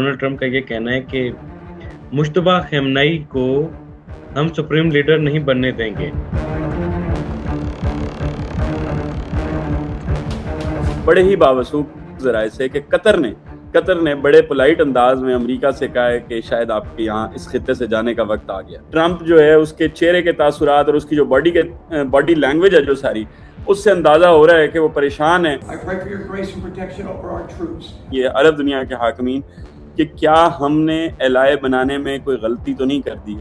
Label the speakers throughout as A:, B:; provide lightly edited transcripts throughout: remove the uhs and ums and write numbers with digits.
A: Donald Trump کا یہ کہنا ہے کہ مشتبہ خامنئی کو ہم سپریم لیڈر نہیں بننے دیں گے۔
B: بڑے ہی باوثوق ذرائع سے کہ قطر نے بڑے پولائٹ انداز میں امریکہ سے کہا ہے کہ شاید آپ کے یہاں اس خطے سے جانے کا وقت آ گیا۔ ٹرمپ جو ہے اس کے چہرے کے تاثرات اور اس کی جو باڈی لینگویج ہے جو ساری، اس سے اندازہ ہو رہا ہے کہ وہ پریشان ہے۔ یہ عرب دنیا کے حاکمین کہ کیا ہم نے ایلائے بنانے میں کوئی غلطی تو نہیں کر دی ہے۔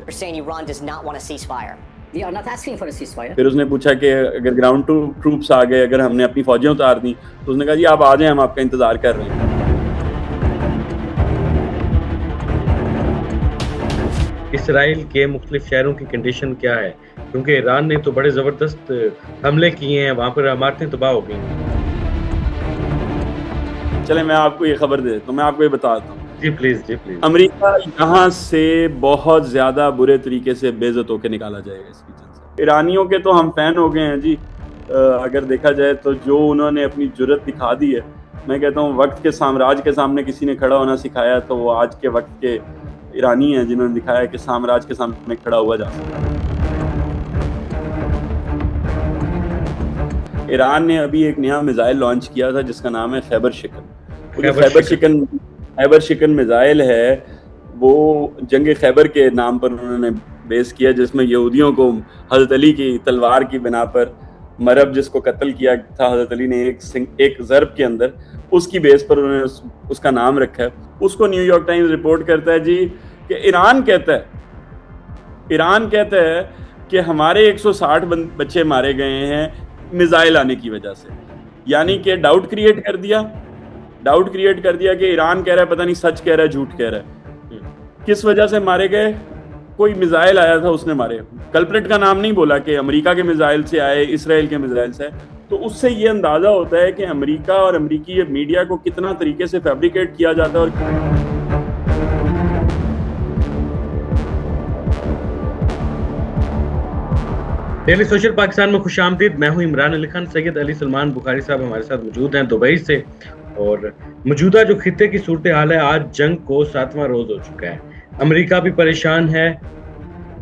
B: پھر اس نے پوچھا کہ اگر گراؤنڈ ٹروپس آ گئے، اگر ہم نے اپنی فوجیں اتار دیں، تو اس نے کہا جی آپ آ جائیں، ہم آپ کا انتظار کر رہے ہیں۔
A: اسرائیل کے مختلف شہروں کی کنڈیشن کیا ہے؟ کیونکہ ایران نے تو بڑے زبردست حملے کیے ہیں، وہاں پر عمارتیں تباہ ہو گئی ہیں۔
B: چلیں میں آپ کو یہ خبر دے دیتا ہوں، میں آپ کو یہ بتاتا ہوں۔
A: جی پلیز۔
B: امریکہ یہاں سے بہت زیادہ برے طریقے سے بے عزت ہو کے نکالا جائے گا اس ریجن سے۔ ایرانیوں کے تو ہم فین ہو گئے ہیں جی، اگر دیکھا جائے تو جو انہوں نے اپنی جرت دکھا دی ہے، میں کہتا ہوں وقت کے سامراج کے سامنے کسی نے کھڑا ہونا سکھایا تو وہ آج کے وقت کے ایرانی ہیں جنہوں نے دکھایا کہ سامراج کے سامنے کھڑا ہوا جا سکتا ہے۔ ایران نے ابھی ایک نیا میزائل لانچ کیا تھا جس کا نام ہے خیبر شکن میزائل ہے، وہ جنگ خیبر کے نام پر انہوں نے بیس کیا، جس میں یہودیوں کو حضرت علی کی تلوار کی بنا پر مرب جس کو قتل کیا تھا حضرت علی نے ایک ضرب کے اندر، اس کی بیس پر انہوں نے اس کا نام رکھا ہے۔ اس کو نیو یارک ٹائمز رپورٹ کرتا ہے جی کہ ایران کہتا ہے کہ ہمارے 160 بچے مارے گئے ہیں میزائل آنے کی وجہ سے، یعنی کہ ڈاؤٹ کریٹ کر دیا کہ ایران کہہ رہا ہے پتہ نہیں سچ کہہ رہا ہے جھوٹ کہہ رہا ہے۔ کس وجہ سے مارے گئے؟ کوئی میزائل آیا تھا اس نے مارے۔ کلپریٹ کا نام نہیں بولا کہ امریکہ کے میزائل سے آئے، اسرائیل کے میزائل سے آئے۔ تو اس سے یہ اندازہ ہوتا ہے کہ امریکہ اور امریکی میڈیا کو کتنا طریقے سے فیبریکیٹ کیا جاتا ہے۔ اور
A: ڈیلی سوشل پاکستان میں خوش آمدید۔ میں ہوں عمران علی خان۔ سید علی سلمان بخاری صاحب ہمارے ساتھ موجود ہیں دبئی سے، اور موجودہ جو خطے کی صورتحال ہے، آج جنگ کو 7واں روز ہو چکا ہے۔ امریکہ بھی پریشان ہے،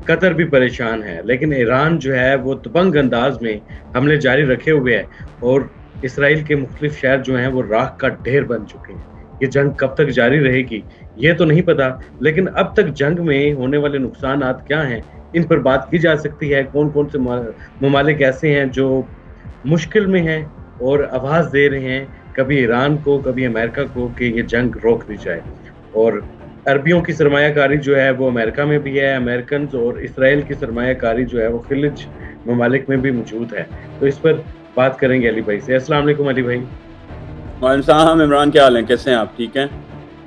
A: قطر بھی پریشان ہے، لیکن ایران جو ہے وہ دبنگ انداز میں حملے جاری رکھے ہوئے ہے، اور اسرائیل کے مختلف شہر جو ہیں وہ راکھ کا ڈھیر بن چکے ہیں۔ یہ جنگ کب تک جاری رہے گی یہ تو نہیں پتا، لیکن اب تک جنگ میں ہونے والے نقصانات کیا ہیں ان پر بات کی جا سکتی ہے۔ کون کون سے ممالک ایسے ہیں جو مشکل میں ہیں اور آواز دے رہے ہیں، کبھی ایران کو کبھی امریکہ کو، کہ یہ جنگ روک دی جائے۔ اور عربیوں کی سرمایہ کاری جو ہے وہ امریکہ میں بھی ہے، امریکنز، اور اسرائیل کی سرمایہ کاری جو ہے وہ خلیج ممالک میں بھی موجود ہے۔ تو اس پر بات کریں گے علی بھائی سے۔ السلام علیکم علی بھائی۔
B: وعلیکم السلام عمران، کیا حال ہیں، کیسے ہیں آپ؟ ٹھیک ہیں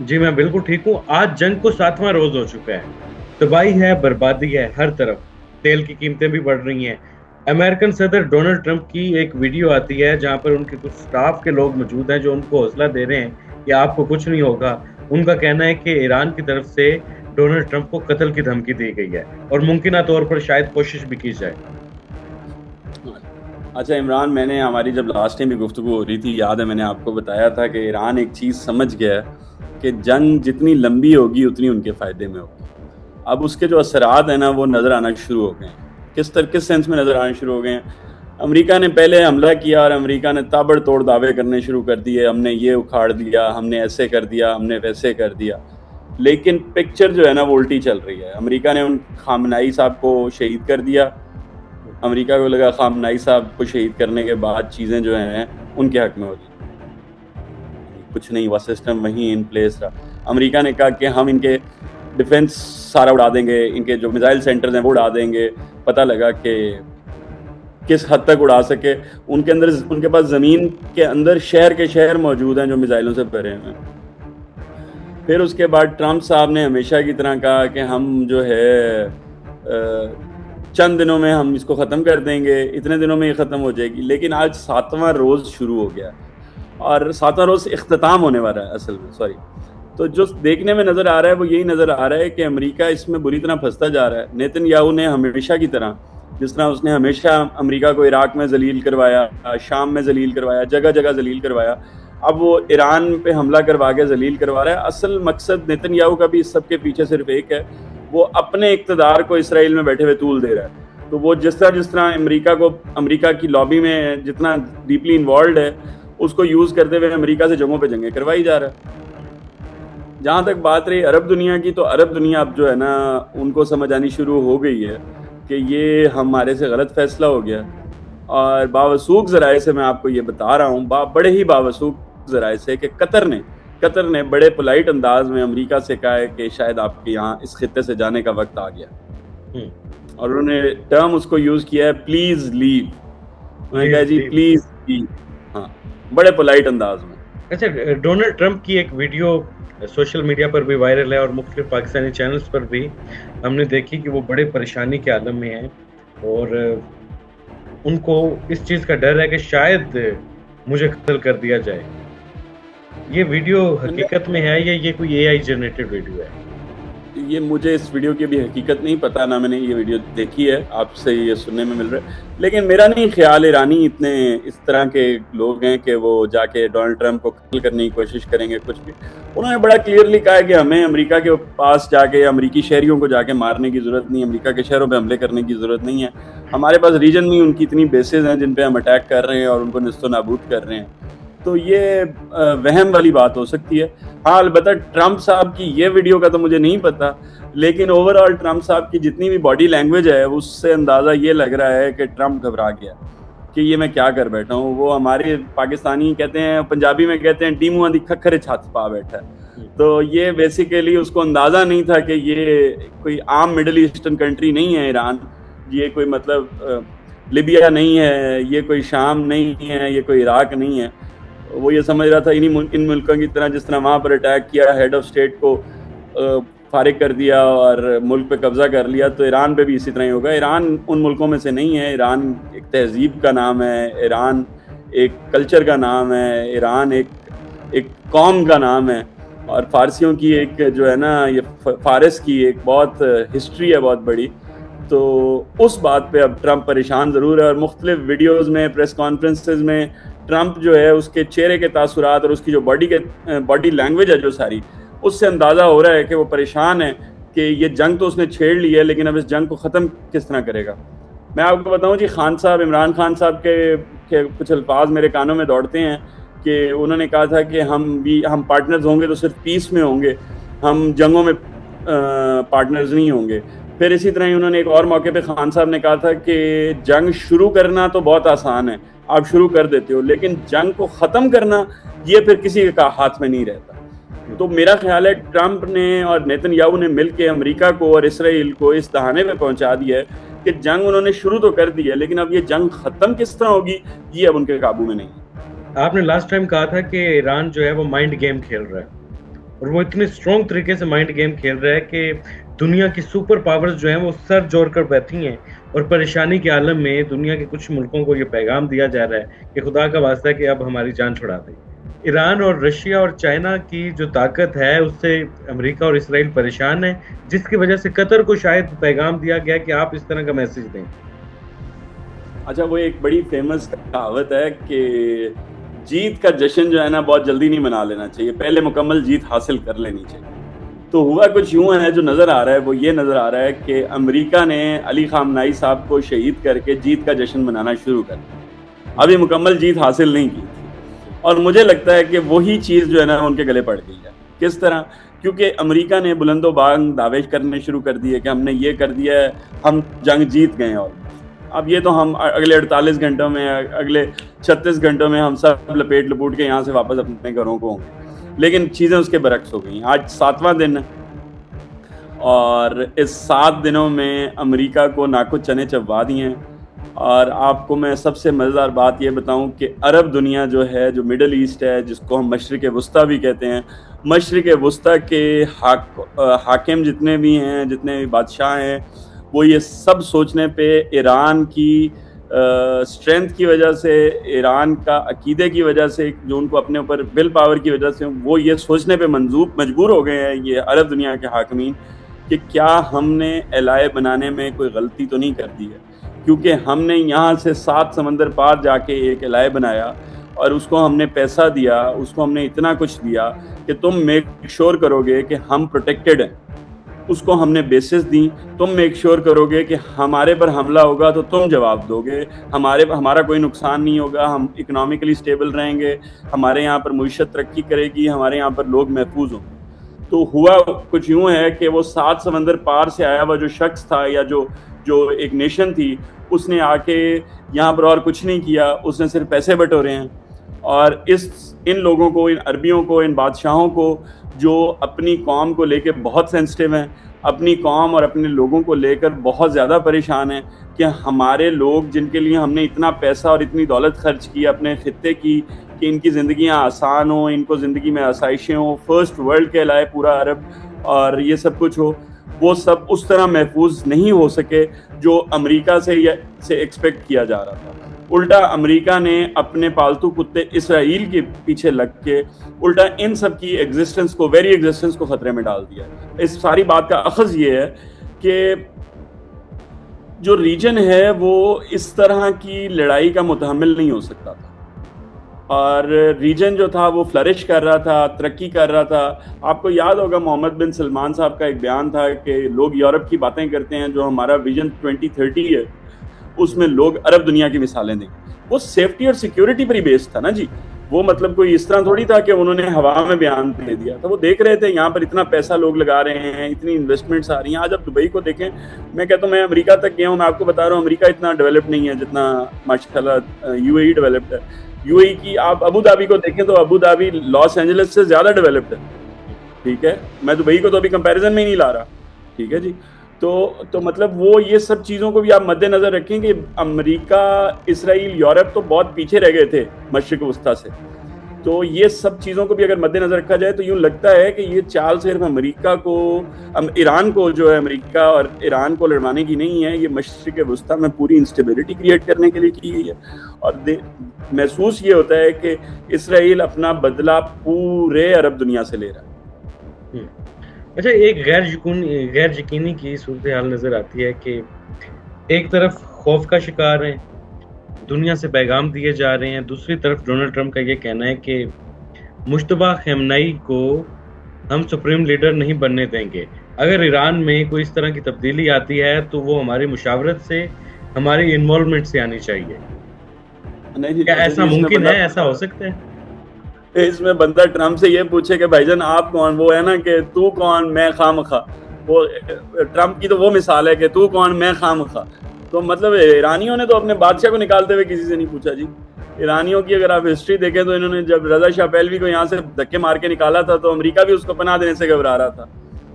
A: جی میں بالکل ٹھیک ہوں۔ آج جنگ کو 7واں روز ہو چکا ہے، تباہی ہے، بربادی ہے ہر طرف، تیل کی قیمتیں بھی بڑھ رہی ہیں۔ امریکن صدر ڈونلڈ ٹرمپ کی ایک ویڈیو آتی ہے جہاں پر ان کے کچھ سٹاف کے لوگ موجود ہیں جو ان کو حوصلہ دے رہے ہیں کہ آپ کو کچھ نہیں ہوگا۔ ان کا کہنا ہے کہ ایران کی طرف سے ڈونلڈ ٹرمپ کو قتل کی دھمکی دی گئی ہے اور ممکنہ طور پر شاید کوشش بھی کی جائے۔
B: اچھا عمران، میں نے ہماری جب لاسٹ ٹائم بھی گفتگو ہو رہی تھی، یاد ہے میں نے آپ کو بتایا تھا کہ ایران ایک چیز سمجھ گیا ہے کہ جنگ جتنی لمبی ہوگی اتنی ان کے فائدے میں ہوگی۔ اب اس کے جو اثرات ہیں نا وہ نظر آنا شروع ہو گئے ہیں۔ کس سینس میں نظر آنا شروع ہو گئے ہیں؟ امریکہ نے پہلے حملہ کیا اور امریکہ نے تابڑ توڑ دعوے کرنے شروع کر دیے، ہم نے یہ اکھاڑ دیا، ہم نے ایسے کر دیا، ہم نے ویسے کر دیا، لیکن پکچر جو ہے نا وہ الٹی چل رہی ہے۔ امریکہ نے ان خامنائی صاحب کو شہید کر دیا، امریکہ کو لگا خامنائی صاحب کو شہید کرنے کے بعد چیزیں جو ہیں ان کے حق میں ہوتی، کچھ نہیں ہوا، سسٹم وہیں ان پلیس رہا۔ امریکہ نے کہا کہ ہم ان کے ڈیفنس سارا اڑا دیں گے، ان کے جو میزائل سینٹرز ہیں وہ اڑا دیں گے۔ پتہ لگا کہ کس حد تک اڑا سکے، ان کے پاس زمین کے اندر شہر کے شہر موجود ہیں جو میزائلوں سے بھرے ہوئے ہیں۔ پھر اس کے بعد ٹرمپ صاحب نے ہمیشہ کی طرح کہا کہ ہم جو ہے چند دنوں میں ہم اس کو ختم کر دیں گے، اتنے دنوں میں یہ ختم ہو جائے گی، لیکن آج 7واں روز شروع ہو گیا اور 7واں روز اختتام ہونے والا ہے اصل میں، تو جو دیکھنے میں نظر آ رہا ہے وہ یہی نظر آ رہا ہے کہ امریکہ اس میں بری طرح پھنستا جا رہا ہے۔ نیتن یاہو نے ہمیشہ کی طرح، جس طرح اس نے ہمیشہ امریکہ کو عراق میں ذلیل کروایا، شام میں ذلیل کروایا، جگہ جگہ ذلیل کروایا، اب وہ ایران پہ حملہ کروا کے ذلیل کروا رہا ہے. اصل مقصد نیتن یاہو کا بھی اس سب کے پیچھے صرف ایک ہے, وہ اپنے اقتدار کو اسرائیل میں بیٹھے ہوئے طول دے رہا ہے. تو وہ جس طرح امریکہ کی لابی میں جتنا ڈیپلی انوالوڈ ہے, اس کو یوز کرتے ہوئے امریکہ سے جنگوں پہ جنگیں کروائی جا رہا ہے. جہاں تک بات رہی عرب دنیا کی, تو عرب دنیا اب جو ہے نا ان کو سمجھ آنی شروع ہو گئی ہے کہ یہ ہمارے سے غلط فیصلہ ہو گیا. اور باوثوق ذرائع سے میں آپ کو یہ بتا رہا ہوں, بڑے ہی باوثوق ذرائع سے, کہ قطر نے بڑے پولائٹ انداز میں امریکہ سے کہا ہے کہ شاید آپ کے یہاں اس خطے سے جانے کا وقت آ گیا. اور انہوں نے ٹرم اس کو یوز کیا ہے, پلیز لیو. انہوں نے کہا جی پلیز لیو, ہاں, بڑے پولائٹ انداز میں.
A: اچھا, ڈونلڈ ٹرمپ کی ایک ویڈیو سوشل میڈیا پر بھی وائرل ہے اور مختلف پاکستانی چینلز پر بھی ہم نے دیکھی کہ وہ بڑے پریشانی کے عالم میں ہیں, اور ان کو اس چیز کا ڈر ہے کہ شاید مجھے قتل کر دیا جائے. یہ ویڈیو حقیقت میں ہے یا یہ کوئی اے آئی جنریٹڈ ویڈیو ہے؟
B: یہ مجھے اس ویڈیو کی بھی حقیقت نہیں پتا, نہ میں نے یہ ویڈیو دیکھی ہے, آپ سے یہ سننے میں مل رہا ہے. لیکن میرا نہیں خیال ایرانی اتنے اس طرح کے لوگ ہیں کہ وہ جا کے ڈونلڈ ٹرمپ کو قتل کرنے کی کوشش کریں گے کچھ بھی. انہوں نے بڑا کلیئرلی کہا ہے کہ ہمیں امریکہ کے پاس جا کے امریکی شہریوں کو جا کے مارنے کی ضرورت نہیں, امریکہ کے شہروں پہ حملے کرنے کی ضرورت نہیں ہے. ہمارے پاس ریجن میں ان کی اتنی بیسز ہیں جن پہ ہم اٹیک کر رہے ہیں اور ان کو نیست و نابود کر رہے ہیں. تو یہ وہم والی بات ہو سکتی ہے. ہاں, البتہ ٹرمپ صاحب کی یہ ویڈیو کا تو مجھے نہیں پتا, لیکن اوور آل ٹرمپ صاحب کی جتنی بھی باڈی لینگویج ہے اس سے اندازہ یہ لگ رہا ہے کہ ٹرمپ گھبرا گیا کہ یہ میں کیا کر بیٹھا ہوں. وہ ہمارے پاکستانی کہتے ہیں, پنجابی میں کہتے ہیں ٹی منہ دی کھکھرے چھت پا بیٹھا ہے. تو یہ بیسیکلی اس کو اندازہ نہیں تھا کہ یہ کوئی عام مڈل ایسٹرن کنٹری نہیں ہے ایران, یہ کوئی مطلب لیبیا نہیں ہے, یہ کوئی شام نہیں ہے, یہ کوئی عراق نہیں ہے. وہ یہ سمجھ رہا تھا ان ملکوں کی طرح جس طرح وہاں پر اٹیک کیا, ہیڈ آف اسٹیٹ کو فارغ کر دیا اور ملک پہ قبضہ کر لیا, تو ایران پہ بھی اسی طرح ہی ہوگا. ایران ان ملکوں میں سے نہیں ہے. ایران ایک تہذیب کا نام ہے, ایران ایک کلچر کا نام ہے, ایران ایک قوم کا نام ہے, اور فارسیوں کی ایک جو ہے نا یہ فارس کی ایک بہت ہسٹری ہے بہت بڑی. تو اس بات پہ اب ٹرمپ پریشان ضرور ہے, اور مختلف ویڈیوز میں, پریس کانفرنسز میں ٹرمپ جو ہے اس کے چہرے کے تاثرات اور اس کی جو باڈی لینگویج ہے جو ساری, اس سے اندازہ ہو رہا ہے کہ وہ پریشان ہے کہ یہ جنگ تو اس نے چھیڑ لی ہے, لیکن اب اس جنگ کو ختم کس طرح کرے گا. میں آپ کو بتاؤں جی, خان صاحب, عمران خان صاحب کے کچھ الفاظ میرے کانوں میں دوڑتے ہیں کہ انہوں نے کہا تھا کہ ہم پارٹنرز ہوں گے تو صرف پیس میں ہوں گے, ہم جنگوں میں پارٹنرز نہیں ہوں گے. پھر اسی طرح ہی انہوں نے ایک اور موقع پہ خان صاحب نے کہا تھا کہ جنگ شروع کرنا تو بہت آسان ہے, آپ شروع کر دیتے ہو, لیکن جنگ کو ختم کرنا یہ پھر کسی کا ہاتھ میں نہیں رہتا. تو میرا خیال ہے ٹرمپ نے اور نیتن یاہو نے مل کے امریکہ کو اور اسرائیل کو اس دہانے پہ پہنچا دیا ہے کہ جنگ انہوں نے شروع تو کر دی ہے, لیکن اب یہ جنگ ختم کس طرح ہوگی یہ اب ان کے قابو میں نہیں ہے.
A: آپ نے لاسٹ ٹائم کہا تھا کہ ایران جو ہے وہ مائنڈ گیم کھیل رہا ہے, اور وہ اتنے اسٹرانگ طریقے سے مائنڈ گیم کھیل رہا ہے کہ دنیا کی سپر پاورز جو ہیں وہ سر جوڑ کر بیٹھی ہیں, اور پریشانی کے عالم میں دنیا کے کچھ ملکوں کو یہ پیغام دیا جا رہا ہے کہ خدا کا واسطہ ہے کہ اب ہماری جان چھڑا دیں. ایران اور رشیا اور چائنا کی جو طاقت ہے اس سے امریکہ اور اسرائیل پریشان ہے, جس کی وجہ سے قطر کو شاید پیغام دیا گیا کہ آپ اس طرح کا میسج دیں.
B: اچھا, وہ ایک بڑی فیمس کہاوت ہے کہ جیت کا جشن جو ہے نا بہت جلدی نہیں منا لینا چاہیے, پہلے مکمل جیت حاصل کر لینی چاہیے. تو ہوا کچھ یوں ہے, جو نظر آ رہا ہے وہ یہ نظر آ رہا ہے کہ امریکہ نے علی خامنائی صاحب کو شہید کر کے جیت کا جشن منانا شروع کر دیا. ابھی مکمل جیت حاصل نہیں کی, اور مجھے لگتا ہے کہ وہی چیز جو ہے نا ان کے گلے پڑ گئی ہے. کس طرح؟ کیونکہ امریکہ نے بلند و بانگ دعوے کرنے شروع کر دیے کہ ہم نے یہ کر دیا ہے, ہم جنگ جیت گئے, اور اب یہ تو ہم اگلے 48 گھنٹوں میں, اگلے 36 گھنٹوں میں ہم سب لپیٹ لپوٹ کے یہاں سے واپس اپنے گھروں کو ہوں گے. لیکن چیزیں اس کے برعکس ہو گئی. آج 7واں دن ہے, اور اس 7 دنوں میں امریکہ کو ناکو چنے چبوا دیے ہیں. اور آپ کو میں سب سے مزیدار بات یہ بتاؤں کہ عرب دنیا جو ہے, جو مڈل ایسٹ ہے, جس کو ہم مشرق وسطیٰ بھی کہتے ہیں, مشرق وسطیٰ کے حاکم جتنے بھی ہیں, جتنے بھی بادشاہ ہیں, وہ یہ سب سوچنے پہ ایران کی اسٹرینتھ کی وجہ سے, ایران کا عقیدے کی وجہ سے, جو ان کو اپنے اوپر ول پاور کی وجہ سے, وہ یہ سوچنے پہ مجبور ہو گئے ہیں یہ عرب دنیا کے حاکمین کہ کیا ہم نے الائے بنانے میں کوئی غلطی تو نہیں کر دی ہے, کیونکہ ہم نے یہاں سے 7 سمندر پار جا کے ایک الائے بنایا, اور اس کو ہم نے پیسہ دیا, اس کو ہم نے اتنا کچھ دیا کہ تم میک شور کرو گے کہ ہم پروٹیکٹڈ ہیں, اس کو ہم نے بیسز دی, تم میک شور کرو گے کہ ہمارے پر حملہ ہوگا تو تم جواب دو گے, ہمارا کوئی نقصان نہیں ہوگا, ہم اکنامکلی اسٹیبل رہیں گے, ہمارے یہاں پر معیشت ترقی کرے گی, ہمارے یہاں پر لوگ محفوظ ہوں گے. تو ہوا کچھ یوں ہے کہ وہ 7 سمندر پار سے آیا ہوا جو شخص تھا یا جو ایک نیشن تھی, اس نے آ کے یہاں پر اور کچھ نہیں کیا, اس نے صرف پیسے بٹورے ہیں. اور ان لوگوں کو, ان عربیوں کو, ان بادشاہوں کو جو اپنی قوم کو لے کے بہت سینسٹیو ہیں, اپنی قوم اور اپنے لوگوں کو لے کر بہت زیادہ پریشان ہیں کہ ہمارے لوگ جن کے لیے ہم نے اتنا پیسہ اور اتنی دولت خرچ کی اپنے خطے کی کہ ان کی زندگیاں آسان ہوں, ان کو زندگی میں آسائشیں ہوں, فرسٹ ورلڈ کہلائے پورا عرب, اور یہ سب کچھ ہو, وہ سب اس طرح محفوظ نہیں ہو سکے جو امریکہ سے ایکسپیکٹ کیا جا رہا تھا. الٹا امریکہ نے اپنے پالتو کتے اسرائیل کے پیچھے لگ کے الٹا ان سب کی ایگزسٹنس کو, ویری ایگزسٹنس کو خطرے میں ڈال دیا. اس ساری بات کا اخذ یہ ہے کہ جو ریجن ہے وہ اس طرح کی لڑائی کا متحمل نہیں ہو سکتا تھا, اور ریجن جو تھا وہ فلرش کر رہا تھا, ترقی کر رہا تھا. آپ کو یاد ہوگا محمد بن سلمان صاحب کا ایک بیان تھا کہ لوگ یورپ کی باتیں کرتے ہیں, جو ہمارا ویژن 2030 ہے اس میں لوگ عرب دنیا کی مثالیں دیں. وہ سیفٹی اور سیکیورٹی پر ہی بیسڈ تھا نا جی, وہ مطلب کوئی اس طرح تھوڑی تھا کہ انہوں نے ہوا میں بیان دے دیا تھا. وہ دیکھ رہے تھے یہاں پر اتنا پیسہ لوگ لگا رہے ہیں, اتنی انویسٹمنٹس آ رہی ہیں. آج آپ دبئی کو دیکھیں, میں کہتا ہوں میں امریکہ تک گیا ہوں, میں آپ کو بتا رہا ہوں امریکہ اتنا ڈیولپ نہیں ہے جتنا ماشاء اللہ یو اے ای ڈیولپڈ ہے. یو اے ای کی آپ ابو دھابی کو دیکھیں تو ابو دھابی لاس اینجلس سے زیادہ ڈیولپڈ ہے, ٹھیک ہے, میں دبئی کو تو ابھی کمپیریزن میں ہی نہیں لا رہا, ٹھیک ہے جی. تو مطلب وہ یہ سب چیزوں کو بھی آپ مد نظر رکھیں کہ امریکہ, اسرائیل, یورپ تو بہت پیچھے رہ گئے تھے مشرق وسطیٰ سے. تو یہ سب چیزوں کو بھی اگر مد نظر رکھا جائے تو یوں لگتا ہے کہ یہ چال صرف امریکہ کو, ایران کو جو ہے امریکہ اور ایران کو لڑوانے کی نہیں ہے, یہ مشرق وسطیٰ میں پوری انسٹیبلٹی کریٹ کرنے کے لیے کی گئی ہے. اور محسوس یہ ہوتا ہے کہ اسرائیل اپنا بدلہ پورے عرب دنیا سے لے رہا ہے.
A: اچھا, ایک غیر یقینی کی صورتحال نظر آتی ہے کہ ایک طرف خوف کا شکار ہیں, دنیا سے پیغام دیے جا رہے ہیں, دوسری طرف ڈونلڈ ٹرمپ کا یہ کہنا ہے کہ مشتبہ خامنئی کو ہم سپریم لیڈر نہیں بننے دیں گے, اگر ایران میں کوئی اس طرح کی تبدیلی آتی ہے تو وہ ہماری مشاورت سے, ہماری انوالومنٹ سے آنی چاہیے. کیا ایسا ممکن ہے, ایسا ہو سکتا ہے؟
B: اس میں بندہ ٹرمپ سے یہ پوچھے کہ بھائی جان آپ کون, وہ ہے نا کہ تو کون میں خامخواہ, وہ ٹرمپ کی تو وہ مثال ہے کہ تو کون میں خامخواہ. تو مطلب ایرانیوں نے تو اپنے بادشاہ کو نکالتے ہوئے کسی سے نہیں پوچھا جی. ایرانیوں کی اگر آپ ہسٹری دیکھیں تو انہوں نے جب رضا شاہ پہلوی کو یہاں سے دھکے مار کے نکالا تھا تو امریکہ بھی اس کو پناہ دینے سے گھبرا رہا تھا.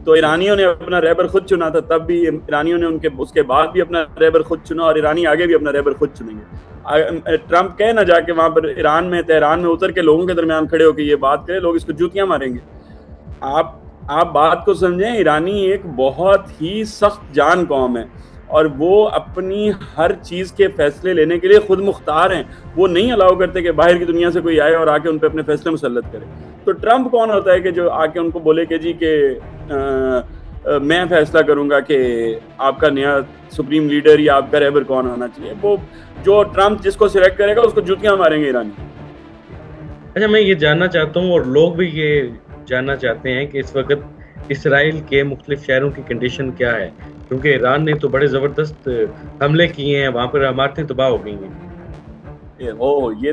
B: تو ایرانیوں نے اپنا رہبر خود چنا تھا, تب بھی ایرانیوں نے اس کے بعد بھی اپنا رہبر خود چنا, اور ایرانی آگے بھی اپنا رہبر خود چنیں گے. ٹرمپ کہے نہ جا کے وہاں پر ایران میں, تہران میں اتر کے لوگوں کے درمیان کھڑے ہو کے یہ بات کرے, لوگ اس کو جوتیاں ماریں گے. آپ بات کو سمجھیں, ایرانی ایک بہت ہی سخت جان قوم ہے, اور وہ اپنی ہر چیز کے فیصلے لینے کے لیے خود مختار ہیں. وہ نہیں الاؤ کرتے کہ باہر کی دنیا سے کوئی آئے اور آ کے ان پہ اپنے فیصلے مسلط کرے. تو ٹرمپ کون ہوتا ہے کہ جو آ کے ان کو بولے کہ جی کہ میں فیصلہ کروں گا کہ آپ کا نیا سپریم لیڈر یا آپ کا رہبر کون ہونا چاہیے. وہ جو ٹرمپ جس کو سلیکٹ کرے گا اس کو جوتیاں ماریں گے ایرانی.
A: اچھا, میں یہ جاننا چاہتا ہوں اور لوگ بھی یہ جاننا چاہتے ہیں کہ اس وقت اسرائیل کے مختلف شہروں کی کنڈیشن کیا ہے, کیونکہ ایران نے تو بڑے زبردست حملے کیے ہیں, وہاں پر عمارتیں تباہ ہو گئی ہیں.
B: یہ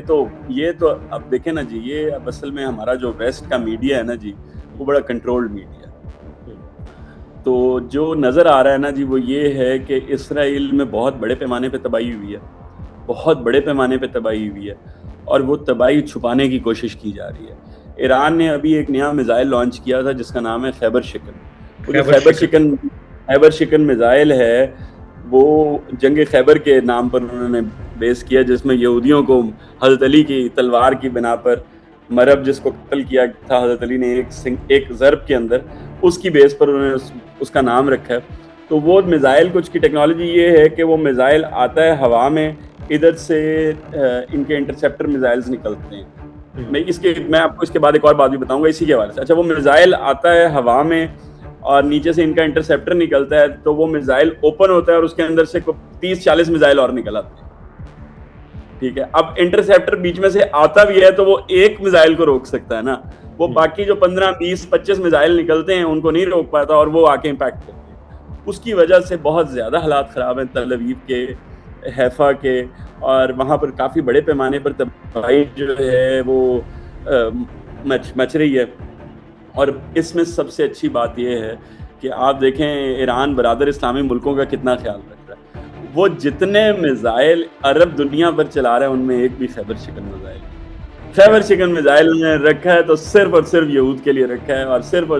B: تو اب دیکھیں نا جی, یہ اب اصل میں ہمارا جو ویسٹ کا میڈیا ہے نا جی, وہ بڑا کنٹرولڈ میڈیا ہے. تو جو نظر آ رہا ہے نا جی وہ یہ ہے کہ اسرائیل میں بہت بڑے پیمانے پہ تباہی ہوئی ہے, بہت بڑے پیمانے پہ تباہی ہوئی ہے, اور وہ تباہی چھپانے کی کوشش کی جا رہی ہے. ایران نے ابھی ایک نیا میزائل لانچ کیا تھا جس کا نام ہے خیبر شکن میزائل ہے. وہ جنگ خیبر کے نام پر انہوں نے بیس کیا, جس میں یہودیوں کو حضرت علی کی تلوار کی بنا پر مرب جس کو قتل کیا تھا حضرت علی نے ایک ضرب کے اندر, اس کی بیس پر انہوں نے اس کا نام رکھا ہے. تو وہ میزائل کچھ کی ٹیکنالوجی یہ ہے کہ وہ میزائل آتا ہے ہوا میں, ادھر سے ان کے انٹرسیپٹر میزائلز نکلتے ہیں. میں آپ کو اس کے بعد ایک اور بات بھی بتاؤں گا اسی کے حوالے سے. اچھا, وہ میزائل آتا ہے ہوا میں اور نیچے سے ان کا انٹرسیپٹر نکلتا ہے, تو وہ میزائل اوپن ہوتا ہے اور اس کے اندر سے 30-40 میزائل اور نکل آتے ہیں. ٹھیک ہے. اب انٹرسیپٹر بیچ میں سے آتا بھی ہے تو وہ ایک میزائل کو روک سکتا ہے نا, وہ باقی جو 15 20 25 میزائل نکلتے ہیں ان کو نہیں روک پاتا اور وہ آ کے امپیکٹ کرتے ہیں. اس کی وجہ سے بہت زیادہ حالات خراب ہیں تل ابیب کے, حیفا کے, اور وہاں پر کافی بڑے پیمانے پر تباہی جو ہے وہ مچ رہی ہے. اور اس میں سب سے اچھی بات یہ ہے کہ آپ دیکھیں ایران برادر اسلامی ملکوں کا کتنا خیال رکھ رہا ہے. وہ جتنے میزائل عرب دنیا پر چلا رہا ہے ان میں ایک بھی خیبر شکن میزائل نے رکھا ہے تو صرف اور صرف یہود کے لیے رکھا ہے اور صرف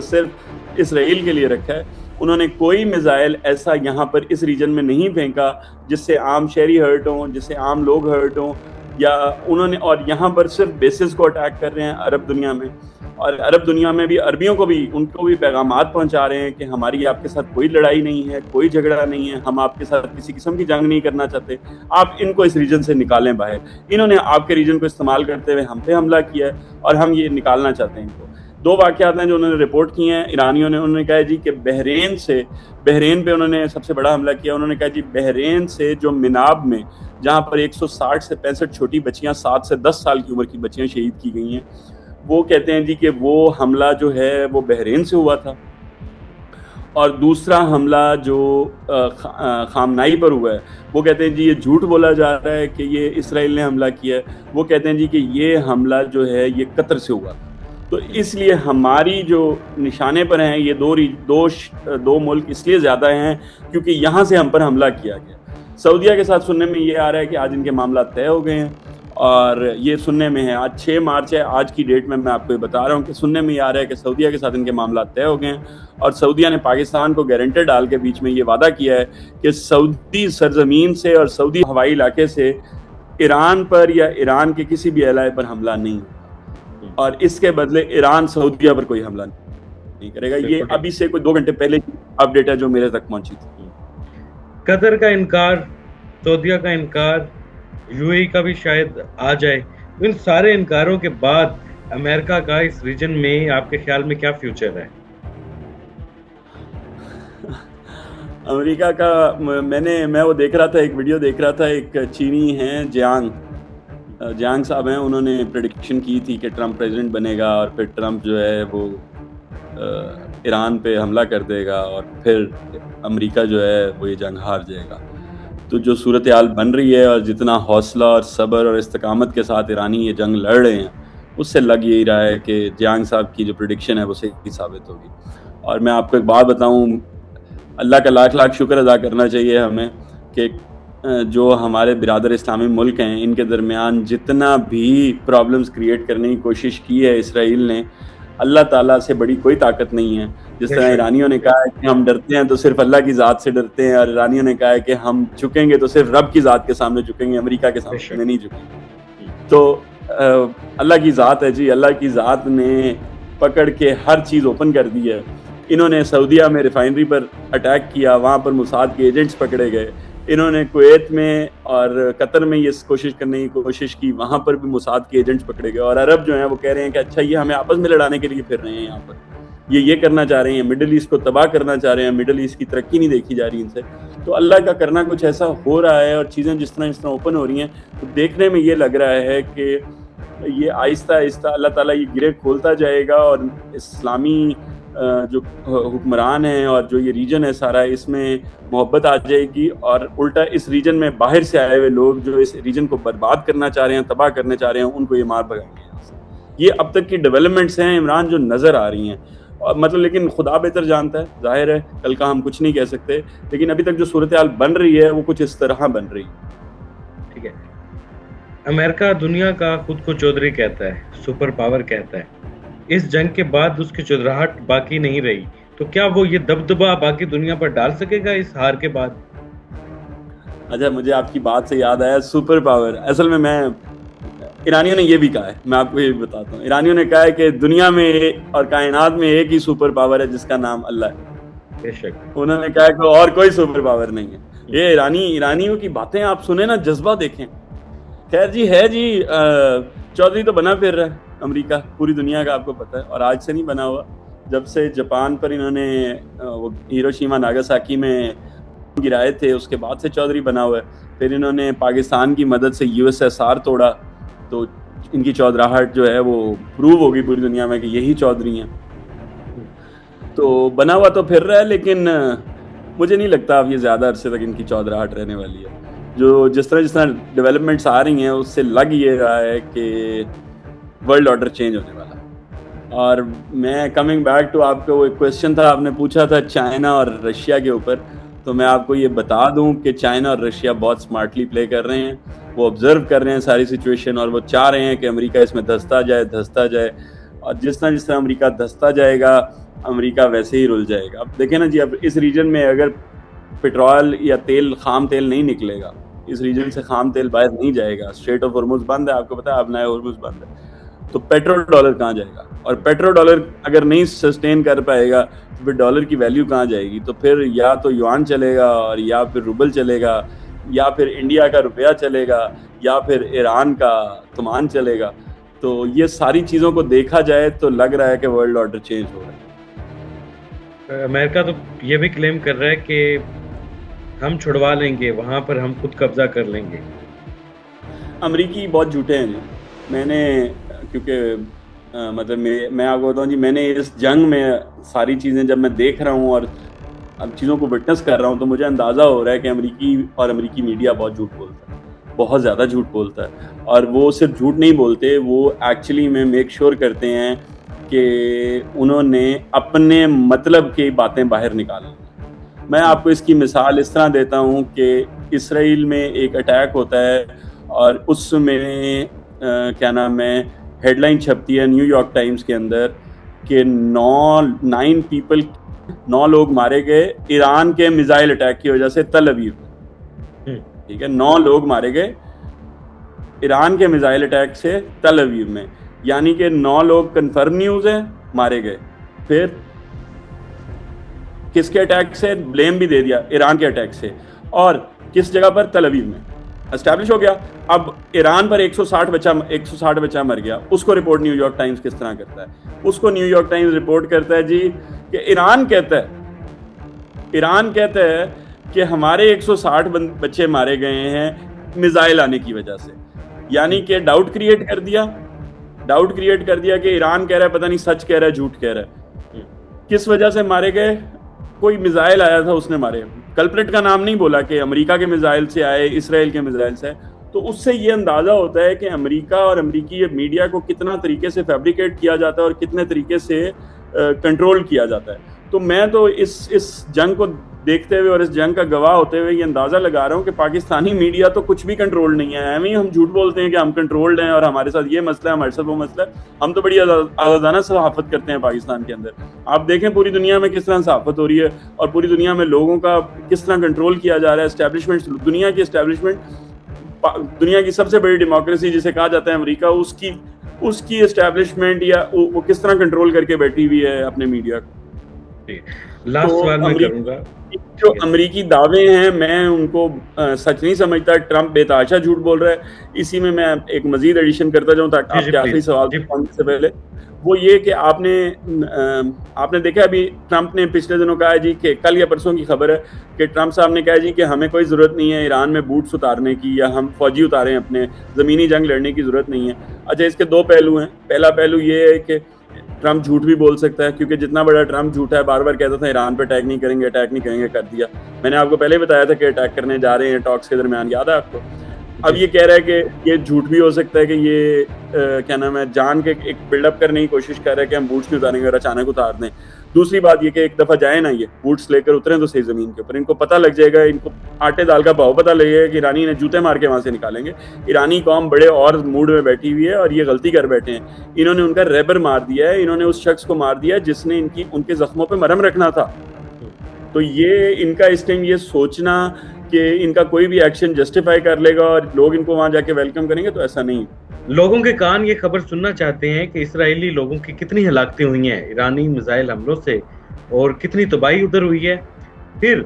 B: اسرائیل کے لیے رکھا ہے. انہوں نے کوئی میزائل ایسا یہاں پر اس ریجن میں نہیں پھینکا جس سے عام شہری ہرٹ ہوں, جس سے عام لوگ ہرٹ ہوں, یا انہوں نے, اور یہاں پر صرف بیسز کو اٹیک کر رہے ہیں عرب دنیا میں. اور عرب دنیا میں بھی عربیوں کو بھی ان کو بھی پیغامات پہنچا رہے ہیں کہ ہماری آپ کے ساتھ کوئی لڑائی نہیں ہے, کوئی جھگڑا نہیں ہے, ہم آپ کے ساتھ کسی قسم کی جنگ نہیں کرنا چاہتے, آپ ان کو اس ریجن سے نکالیں باہر. انہوں نے آپ کے ریجن کو استعمال کرتے ہوئے ہم پہ حملہ کیا ہے اور ہم یہ نکالنا چاہتے ہیں ان کو. 2 واقعات ہیں جو انہوں نے رپورٹ کیے ہیں ایرانیوں نے. انہوں نے کہا جی کہ بحرین پہ انہوں نے سب سے بڑا حملہ کیا. انہوں نے کہا جی بحرین سے جو مناب میں جہاں پر 160 سے 65 چھوٹی بچیاں 7 سے 10 سال کی عمر کی بچیاں شہید کی گئی ہیں, وہ کہتے ہیں جی کہ وہ حملہ جو ہے وہ بحرین سے ہوا تھا. اور دوسرا حملہ جو خامنائی پر ہوا ہے وہ کہتے ہیں جی یہ جھوٹ بولا جا رہا ہے کہ یہ اسرائیل نے حملہ کیا ہے. وہ کہتے ہیں جی کہ یہ حملہ جو ہے یہ قطر سے ہوا. تو اس لیے ہماری جو نشانے پر ہیں یہ دو ملک اس لیے زیادہ ہیں کیونکہ یہاں سے ہم پر حملہ کیا گیا. سعودیہ کے ساتھ سننے میں یہ آ رہا ہے کہ آج ان کے معاملات طے ہو گئے ہیں, اور یہ سننے میں ہے آج 6 مارچ ہے, آج کی ڈیٹ میں آپ کو یہ بتا رہا ہوں کہ سننے میں یہ آ رہا ہے کہ سعودیہ کے ساتھ ان کے معاملات طے ہو گئے ہیں. اور سعودیہ نے پاکستان کو گارنٹر ڈال کے بیچ میں یہ وعدہ کیا ہے کہ سعودی سرزمین سے اور سعودی ہوائی علاقے سے ایران پر یا ایران کے کسی بھی علاقے پر حملہ نہیں, اور اس کے بدلے ایران سعودیہ پر کوئی حملہ نہیں کرے گا. یہ ابھی سے کوئی 2 گھنٹے پہلے کی اپڈیٹ ہے جو میرے تک پہنچی تھی.
A: قطر کا انکار, سعودیہ کا انکار, یو اے کا بھی شاید آ جائے. ان سارے انکاروں کے بعد امریکہ کا اس ریجن میں آپ کے خیال میں کیا فیوچر ہے؟
B: امریکہ کا میں وہ دیکھ رہا تھا, ایک ویڈیو دیکھ رہا تھا, ایک چینی ہیں جیانگ صاحب ہیں, انہوں نے پریڈکشن کی تھی کہ ٹرمپ پریزیڈنٹ بنے گا اور پھر ٹرمپ جو ہے وہ ایران پہ حملہ کر دے گا اور پھر امریکہ جو ہے وہ یہ جنگ ہار جائے گا. تو جو صورتحال بن رہی ہے اور جتنا حوصلہ اور صبر اور استقامت کے ساتھ ایرانی یہ جنگ لڑ رہے ہیں اس سے لگ یہی رہا ہے کہ جیانگ صاحب کی جو پریڈکشن ہے وہ صحیح ثابت ہوگی. اور میں آپ کو ایک بات بتاؤں, اللہ کا لاکھ شکر ادا کرنا چاہیے ہمیں کہ جو ہمارے برادر اسلامی ملک ہیں ان کے درمیان جتنا بھی پرابلمز کریٹ کرنے کی کوشش کی ہے اسرائیل نے, اللہ تعالیٰ سے بڑی کوئی طاقت نہیں ہے. جس طرح ایرانیوں نے کہا ہے کہ ہم ڈرتے ہیں تو صرف اللہ کی ذات سے ڈرتے ہیں, اور ایرانیوں نے کہا ہے کہ ہم جھکیں گے تو صرف رب کی ذات کے سامنے جھکیں گے, امریکہ کے سامنے نہیں جھکیں گے. تو اللہ کی ذات ہے جی, اللہ کی ذات نے پکڑ کے ہر چیز اوپن کر دی ہے. انہوں نے سعودیہ میں ریفائنری پر اٹیک کیا, وہاں پر موساد کے ایجنٹس پکڑے گئے. انہوں نے کویت میں اور قطر میں یہ کوشش کرنے کی کوشش کی, وہاں پر بھی موساد کے ایجنٹس پکڑے گئے. اور عرب جو ہیں وہ کہہ رہے ہیں کہ اچھا یہ ہمیں آپس میں لڑانے کے لیے پھر رہے ہیں, یہاں پر یہ کرنا چاہ رہے ہیں, مڈل ایسٹ کو تباہ کرنا چاہ رہے ہیں, مڈل ایسٹ کی ترقی نہیں دیکھی جا رہی ان سے. تو اللہ کا کرنا کچھ ایسا ہو رہا ہے اور چیزیں جس طرح اوپن ہو رہی ہیں تو دیکھنے میں یہ لگ رہا ہے کہ یہ آہستہ آہستہ اللہ تعالیٰ یہ گرے کھولتا جائے گا, اور اسلامی جو حکمران ہیں اور جو یہ ریجن ہے سارا, اس میں محبت آ جائے گی, اور الٹا اس ریجن میں باہر سے آئے ہوئے لوگ جو اس ریجن کو برباد کرنا چاہ رہے ہیں, تباہ کرنا چاہ رہے ہیں, ان کو یہ مار بھگائیں گے. یہ اب تک کی ڈیولپمنٹس ہیں عمران جو نظر آ رہی ہیں, مطلب لیکن خدا بہتر جانتا ہے, ظاہر ہے کل کا ہم کچھ نہیں کہہ سکتے, لیکن ابھی تک جو صورتحال بن رہی ہے وہ کچھ اس طرح بن رہی ہے.
A: ٹھیک ہے, امریکہ دنیا کا خود کو چودھری کہتا ہے, سپر پاور کہتا ہے. اس جنگ کے بعد اس کی چودراہٹ باقی نہیں رہی, تو کیا وہ یہ دبدبہ باقی دنیا پر ڈال سکے گا اس ہار کے بعد؟
B: اچھا, مجھے آپ کی بات سے یاد آیا سپر پاور. اصل میں ایرانیوں نے یہ بھی کہا ہے, میں آپ کو یہ بھی بتاتا ہوں. ایرانیوں نے کہا ہے کہ دنیا میں اور کائنات میں ایک ہی سپر پاور ہے جس کا نام اللہ ہے.
A: بے شک.
B: انہوں نے کہا کہ اور کوئی سپر پاور نہیں ہے. یہ ایرانیوں کی باتیں آپ سنیں نا, جذبہ دیکھیں. خیر جی, ہے جی, چودھری تو بنا پھر رہا ہے امریکہ پوری دنیا کا, آپ کو پتہ ہے, اور آج سے نہیں بنا ہوا. جب سے جاپان پر انہوں نے ہیروشیما ناگاساکی میں گرائے تھے اس کے بعد سے چودھری بنا ہوا ہے. پھر انہوں نے پاکستان کی مدد سے USSR توڑا, تو ان کی چودراہٹ جو ہے وہ پروو ہوگی پوری دنیا میں کہ یہی چودھری ہیں. تو بنا ہوا تو پھر رہا ہے, لیکن مجھے نہیں لگتا اب یہ زیادہ عرصے تک ان کی چودراہٹ رہنے والی ہے. جو جس طرح ڈیولپمنٹس آ رہی ہیں اس سے لگ یہ رہا ہے کہ ورلڈ آرڈر چینج ہونے والا ہے. اور میں کمنگ بیک ٹو آپ کا وہ ایک کویشچن تھا, آپ نے پوچھا تھا چائنا اور رشیا کے اوپر, تو میں آپ کو یہ بتا دوں کہ چائنا اور رشیا بہت اسمارٹلی پلے کر رہے ہیں. وہ آبزرو کر رہے ہیں ساری سچویشن, اور وہ چاہ رہے ہیں کہ امریکہ اس میں دھستا جائے. اور جس طرح امریکہ دھستا جائے گا امریکہ ویسے ہی رل جائے گا. اب دیکھیں نا جی, اب اس ریجن میں اگر پیٹرول یا خام تیل نہیں نکلے گا, اس ریجن سے خام تیل باہر نہیں جائے گا, اسٹریٹ آف ہرمز بند ہے, آپ کو پتا ہے اب نیا ہرمز بند ہے, تو پیٹرول ڈالر کہاں جائے گا؟ اور پیٹرول ڈالر اگر نہیں سسٹین کر پائے گا تو پھر ڈالر کی ویلیو کہاں جائے گی؟ تو پھر یا تو یوان چلے گا, اور یا پھر روبل چلے گا, یا پھر انڈیا کا روپیہ چلے گا, یا پھر ایران کا تمان چلے گا. تو یہ ساری چیزوں کو دیکھا جائے تو لگ رہا ہے کہ ورلڈ آرڈر چینج ہو رہا ہے.
A: امریکہ تو یہ بھی کلیم کر رہا ہے کہ ہم چھڑوا لیں گے, وہاں پر ہم خود قبضہ کر لیں گے.
B: امریکی بہت جھوٹے ہیں جی. میں نے کیونکہ مطلب میں آپ کو بتاؤں جی, میں نے اس جنگ میں ساری چیزیں جب میں دیکھ رہا ہوں اور اب چیزوں کو وٹنس کر رہا ہوں تو مجھے اندازہ ہو رہا ہے کہ امریکی میڈیا بہت جھوٹ بولتا ہے, بہت زیادہ جھوٹ بولتا ہے. اور وہ صرف جھوٹ نہیں بولتے, وہ ایکچولی میں میک شور کرتے ہیں کہ انہوں نے اپنے مطلب کی باتیں باہر نکالی. میں آپ کو اس کی مثال اس طرح دیتا ہوں کہ اسرائیل میں ایک اٹیک ہوتا ہے اور اس میں کیا نام ہے, ہیڈ لائن چھپتی ہے نیو یارک ٹائمز کے اندر کہ 9 لوگ مارے گئے ایران کے میزائل اٹیک کی وجہ سے تل ابیب میں. ٹھیک ہے, 9 لوگ مارے گئے ایران کے میزائل اٹیک سے تل ابیب میں, یعنی کہ 9 لوگ کنفرم نیوز ہیں مارے گئے. پھر کس کے اٹیک سے بلیم بھی دے دیا, ایران کے اٹیک سے, اور کس جگہ پر؟ تل ابیب میں اسٹیبلش ہو گیا. اب ایران پر 160 بچہ مر گیا, اس کو رپورٹ نیو یارک ٹائمز کس طرح کرتا ہے؟ اس کو نیو یارک ٹائمز رپورٹ کرتا ہے جی کہ ایران کہتا ہے کہ ہمارے 160 بچے مارے گئے ہیں میزائل آنے کی وجہ سے. یعنی کہ ڈاؤٹ کریٹ کر دیا کہ ایران کہہ رہا ہے پتہ نہیں سچ کہہ رہا ہے جھوٹ کہہ رہا ہے. کس وجہ سے مارے گئے؟ کوئی میزائل آیا تھا اس نے مارے. کلپریٹ کا نام نہیں بولا کہ امریکہ کے میزائل سے آئے, اسرائیل کے میزائل سے. تو اس سے یہ اندازہ ہوتا ہے کہ امریکہ اور امریکی میڈیا کو کتنا طریقے سے فیبریکیٹ کیا جاتا ہے اور کتنے طریقے سے کنٹرول کیا جاتا ہے. تو میں تو اس جنگ کو دیکھتے ہوئے اور اس جنگ کا گواہ ہوتے ہوئے یہ اندازہ لگا رہا ہوں کہ پاکستانی میڈیا تو کچھ بھی کنٹرول نہیں ہے. ہمیں ہم جھوٹ بولتے ہیں کہ ہم کنٹرولڈ ہیں اور ہمارے ساتھ یہ مسئلہ ہے, ہمارے ساتھ وہ مسئلہ ہے. ہم تو بڑی آزادانہ صحافت کرتے ہیں پاکستان کے اندر. آپ دیکھیں پوری دنیا میں کس طرح صحافت ہو رہی ہے اور پوری دنیا میں لوگوں کا کس طرح کنٹرول کیا جا رہا ہے. اسٹیبلشمنٹ, دنیا کی سب سے بڑی ڈیموکریسی جسے کہا جاتا ہے امریکہ, اس کی اسٹیبلشمنٹ یا وہ کس طرح کنٹرول کر کے بیٹھی ہوئی ہے اپنے میڈیا کو.
A: لاسٹ سوال میں کروں گا.
B: جو امریکی دعوے ہیں میں ان کو سچ نہیں سمجھتا. ٹرمپ بے تحاشا جھوٹ بول رہا ہے. اسی میں ایک مزید ایڈیشن کرتا جاؤں تاکہ آپ کے آخری سوال سے پہلے, وہ یہ کہ آپ نے دیکھا ابھی ٹرمپ نے پچھلے دنوں کہا جی کہ کل یا پرسوں کی خبر ہے کہ ٹرمپ صاحب نے کہا جی کہ ہمیں کوئی ضرورت نہیں ہے ایران میں بوٹس اتارنے کی, یا ہم فوجی اتاریں, اپنے زمینی جنگ لڑنے کی ضرورت نہیں ہے. اچھا, اس کے 2 پہلو ہیں. پہلا پہلو یہ ہے کہ ٹرمپ جھوٹ بھی بول سکتا ہے, کیونکہ جتنا بڑا ٹرمپ جھوٹا ہے, بار بار کہتا تھا ایران پہ اٹیک نہیں کریں گے, کر دیا. میں نے آپ کو پہلے بتایا تھا کہ اٹیک کرنے جا رہے ہیں ٹاکس کے درمیان, یاد ہے آپ کو؟ اب یہ کہہ رہا ہے کہ یہ جھوٹ بھی ہو سکتا ہے کہ یہ کیا نام ہے جان کے ایک بلڈ اپ کرنے کی کوشش کر رہا ہے کہ ہم بوٹس نہیں اتاریں گے اور اچانک اتار دیں. دوسری بات یہ کہ ایک دفعہ جائیں نا, یہ بوٹس لے کر اتریں تو صحیح زمین کے اوپر, ان کو پتہ لگ جائے گا, ان کو آٹے دال کا بھاؤ پتہ لگے گا کہ ایرانی نے جوتے مار کے وہاں سے نکالیں گے. ایرانی قوم بڑے اور موڈ میں بیٹھی ہوئی ہے اور یہ غلطی کر بیٹھے ہیں. انہوں نے ان کا ریبر مار دیا ہے, انہوں نے اس شخص کو مار دیا جس نے ان کے زخموں پہ مرہم رکھنا تھا. تو یہ ان کا اس ٹائم یہ سوچنا کہ ان کا کوئی بھی ایکشن جسٹیفائی کر لے گا اور لوگ ان کو وہاں جا کے ویلکم کریں گے, تو ایسا نہیں.
A: لوگوں کے کان یہ خبر سننا چاہتے ہیں کہ اسرائیلی لوگوں کی کتنی ہلاکتیں ہوئی ہیں ایرانی میزائل حملوں سے, اور کتنی تباہی ادھر ہوئی ہے. پھر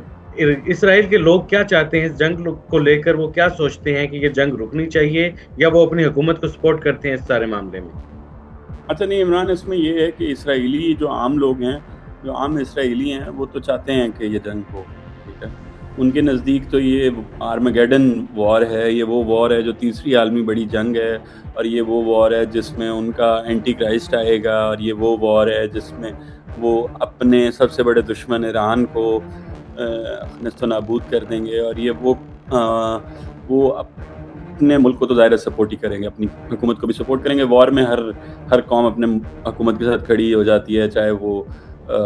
A: اسرائیل کے لوگ کیا چاہتے ہیں اس جنگ کو لے کر, وہ کیا سوچتے ہیں کہ یہ جنگ رکنی چاہیے یا وہ اپنی حکومت کو سپورٹ کرتے ہیں اس سارے معاملے میں؟
B: اچھا نہیں عمران, اس میں یہ ہے کہ اسرائیلی جو عام لوگ ہیں, جو عام اسرائیلی ہیں, وہ تو چاہتے ہیں کہ یہ جنگ ہو. ٹھیک ہے, ان کے نزدیک تو یہ آرمیگیڈن وار ہے، یہ وہ وار ہے جو تیسری عالمی بڑی جنگ ہے، اور یہ وہ وار ہے جس میں ان کا اینٹی کرائسٹ آئے گا، اور یہ وہ وار ہے جس میں وہ اپنے سب سے بڑے دشمن ایران کو نیست و نابود کر دیں گے، اور یہ وہ اپنے ملک کو تو ظاہر سپورٹ ہی کریں گے، اپنی حکومت کو بھی سپورٹ کریں گے۔ وار میں ہر قوم اپنے حکومت کے ساتھ کھڑی ہو جاتی ہے، چاہے وہ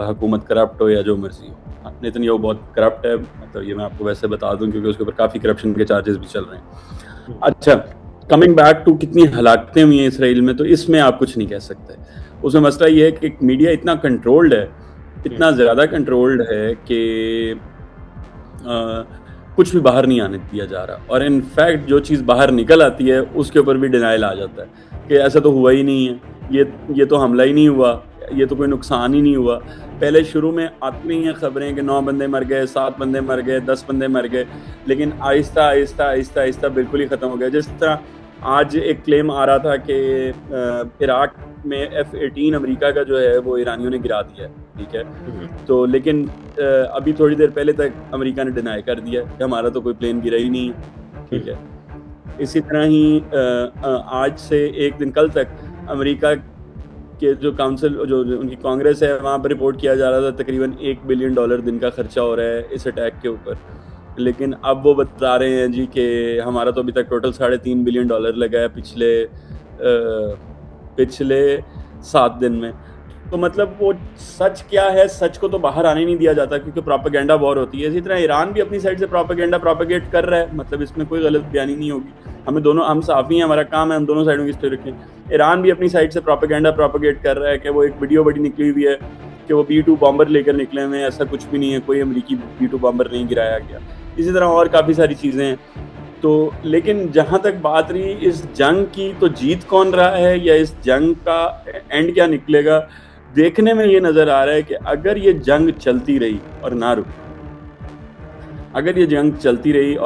B: حکومت کرپٹ ہو یا جو مرضی ہو۔ نیتن یاہو بہت کرپٹ ہے، مطلب یہ میں آپ کو ویسے بتا دوں کیونکہ اس کے اوپر کافی کرپشن کے چارجز بھی چل رہے ہیں۔ اچھا، کمنگ بیک ٹو کتنی ہلاکتیں ہوئی ہیں اسرائیل میں، تو اس میں آپ کچھ نہیں کہہ سکتے۔ اس میں مسئلہ یہ ہے کہ میڈیا اتنا کنٹرولڈ ہے، اتنا زیادہ کنٹرولڈ ہے کہ کچھ بھی باہر نہیں آنے دیا جا رہا، اور ان فیکٹ جو چیز باہر نکل آتی ہے اس کے اوپر بھی ڈینائل آ جاتا ہے کہ ایسا تو ہوا ہی نہیں ہے، یہ تو حملہ ہی نہیں ہوا، یہ تو کوئی نقصان ہی نہیں ہوا۔ پہلے شروع میں آتی ہیں خبریں کہ 9 بندے مر گئے، 7 بندے مر گئے، 10 بندے مر گئے، لیکن آہستہ آہستہ آہستہ آہستہ بالکل ہی ختم ہو گیا۔ جس طرح آج ایک کلیم آ رہا تھا کہ عراق میں F-18 امریکہ کا جو ہے وہ ایرانیوں نے گرا دیا ہے، ٹھیک ہے، تو لیکن ابھی تھوڑی دیر پہلے تک امریکہ نے ڈینائی کر دیا کہ ہمارا تو کوئی پلین گرا ہی نہیں ہے، ٹھیک ہے۔ اسی طرح ہی آج سے ایک دن کل تک امریکہ کہ جو کاؤنسل جو ان کی کانگریس ہے وہاں پر رپورٹ کیا جا رہا تھا تقریباً $1 بلین دن کا خرچہ ہو رہا ہے اس اٹیک کے اوپر، لیکن اب وہ بتا رہے ہیں جی کہ ہمارا تو ابھی تک ٹوٹل $3.5 بلین لگا ہے پچھلے 7 دن میں۔ تو مطلب وہ سچ کیا ہے، سچ کو تو باہر آنے نہیں دیا جاتا کیونکہ پروپیگنڈا وار ہوتی ہے۔ اسی طرح ایران بھی اپنی سائڈ سے پروپیگیٹ کر رہا ہے، مطلب اس میں کوئی غلط بیانی نہیں ہوگی، ہم صحافی ہیں، ہمارا کام ہے ہم دونوں سائڈوں کی اسٹوری رکھیں۔ ایران بھی اپنی سائڈ سے پروپیگیٹ کر رہا ہے کہ وہ ایک ویڈیو بڑی نکلی ہوئی ہے کہ وہ B-2 بامبر لے کر نکلے ہوئے ہیں، ایسا کچھ بھی نہیں ہے، کوئی امریکی B-2 بامبر نہیں گرایا گیا۔ اسی طرح اور کافی ساری چیزیں ہیں۔ تو لیکن جہاں تک بات رہی اس جنگ کی، تو جیت کون رہا ہے یا اس جنگ کا اینڈ کیا نکلے گا، دیکھنے میں یہ نظر آ رہا ہے کہ اگر یہ جنگ چلتی رہی اور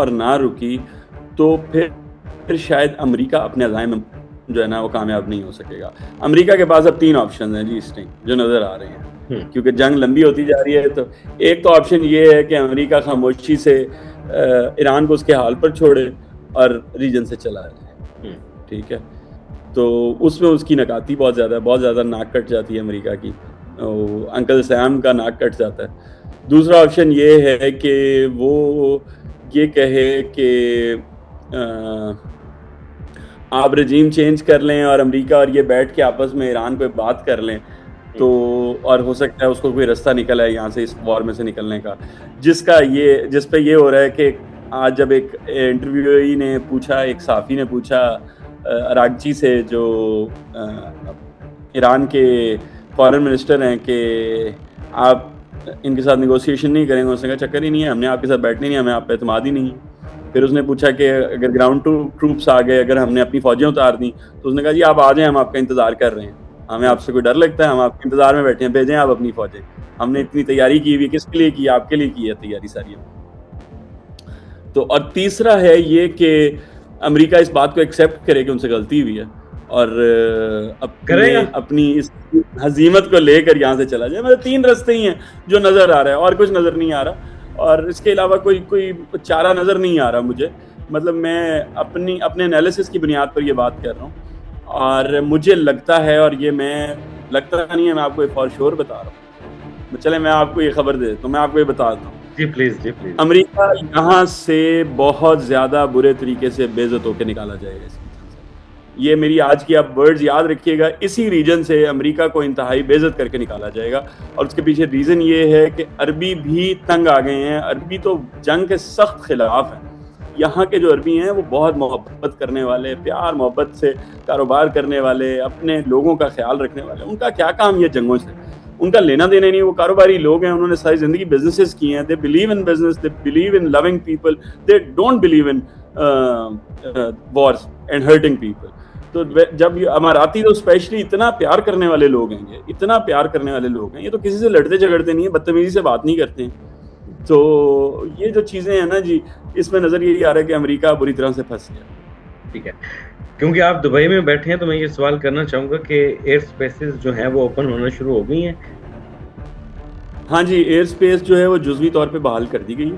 B: نہ رکی تو پھر شاید امریکہ اپنے عزائم میں جو ہے نا وہ کامیاب نہیں ہو سکے گا۔ امریکہ کے پاس اب 3 آپشن ہیں جی اس ٹائم جو نظر آ رہے ہیں، کیونکہ جنگ لمبی ہوتی جا رہی ہے۔ تو ایک تو آپشن یہ ہے کہ امریکہ خاموشی سے ایران کو اس کے حال پر چھوڑے اور ریجن سے چلا جائے، ٹھیک ہے، تو اس میں اس کی نکاتی بہت زیادہ ناک کٹ جاتی ہے امریکہ کی، انکل سیم کا ناک کٹ جاتا ہے۔ دوسرا آپشن یہ ہے کہ وہ یہ کہے کہ آپ رجیم چینج کر لیں اور امریکہ اور یہ بیٹھ کے آپس میں ایران پہ بات کر لیں، تو اور ہو سکتا ہے اس کو کوئی رستہ نکل ہے یہاں سے اس وار میں سے نکلنے کا، جس پہ یہ ہو رہا ہے کہ آج جب ایک انٹرویوئی نے پوچھا، ایک صحافی نے پوچھا اراغچی سے جو ایران کے فارن منسٹر ہیں کہ آپ ان کے ساتھ نیگوسیشن نہیں کریں گے، اس نے کہا چکر ہی نہیں ہے، ہم نے آپ کے ساتھ بیٹھنے نہیں، ہمیں آپ پہ اعتماد ہی نہیں ہے۔ پھر اس نے پوچھا کہ اگر گراؤنڈ ٹروپس آ گئے، اگر ہم نے اپنی فوجیں اتار دیں، تو اس نے کہا جی آپ آ جائیں، ہم آپ کا انتظار کر رہے ہیں، ہمیں آپ سے کوئی ڈر لگتا ہے، ہم آپ کے انتظار میں بیٹھے ہیں، بھیجیں آپ اپنی فوجیں، ہم نے اتنی تیاری کی ہوئی، کس کے لیے کی؟ آپ کے لیے کی ہے تیاری ساری۔ تو اور تیسرا ہے یہ کہ امریکہ اس بات کو ایکسیپٹ کرے کہ ان سے غلطی ہوئی ہے اور اپنی اس ہزیمت کو لے کر یہاں سے چلا جائے۔ مطلب 3 راستے ہی ہیں جو نظر آ رہا ہے، اور کچھ نظر نہیں آ رہا، اور اس کے علاوہ کوئی چارہ نظر نہیں آ رہا مجھے۔ مطلب میں اپنے انالیسس کی بنیاد پر یہ بات کر رہا ہوں، اور مجھے لگتا ہے، اور یہ لگتا نہیں ہے، میں آپ کو فار شور بتا رہا ہوں، چلے میں آپ کو یہ خبر دے دیتا ہوں، میں آپ کو یہ بتا دیتا ہوں
A: جی پلیز
B: امریکہ یہاں سے بہت زیادہ برے طریقے سے بے عزت ہو کے نکالا جائے گا۔ یہ میری آج کی آپ ورڈز یاد رکھیے گا، اسی ریجن سے امریکہ کو انتہائی بے عزت کر کے نکالا جائے گا، اور اس کے پیچھے ریزن یہ ہے کہ عربی بھی تنگ آ گئے ہیں۔ عربی تو جنگ کے سخت خلاف ہیں، یہاں کے جو عربی ہیں وہ بہت محبت کرنے والے، پیار محبت سے کاروبار کرنے والے، اپنے لوگوں کا خیال رکھنے والے، ان کا کیا کام یہ جنگوں سے، ان کا لینا دینا نہیں، وہ کاروباری لوگ ہیں، انہوں نے ساری زندگی بزنسز کی ہیں، they believe in business, they believe in loving people, they don't believe in wars and hurting people۔ تو جب یہ اماراتی تو اسپیشلی اتنا پیار کرنے والے لوگ ہیں، یہ تو کسی سے لڑتے جھگڑتے نہیں ہیں، بدتمیزی سے بات نہیں کرتے ہیں۔ تو یہ جو چیزیں ہیں نا جی، اس میں نظر یہی آ رہا ہے کہ امریکہ بری طرح سے پھنس گیا۔
A: ٹھیک ہے، کیونکہ آپ دبئی میں بیٹھے ہیں تو میں یہ سوال کرنا چاہوں گا کہ ایئر اسپیسز جو ہیں وہ اوپن ہونا شروع ہو گئی ہیں؟
B: ہاں جی، ایئر اسپیس جو ہے وہ جزوی طور پہ بحال کر دی گئی ہے،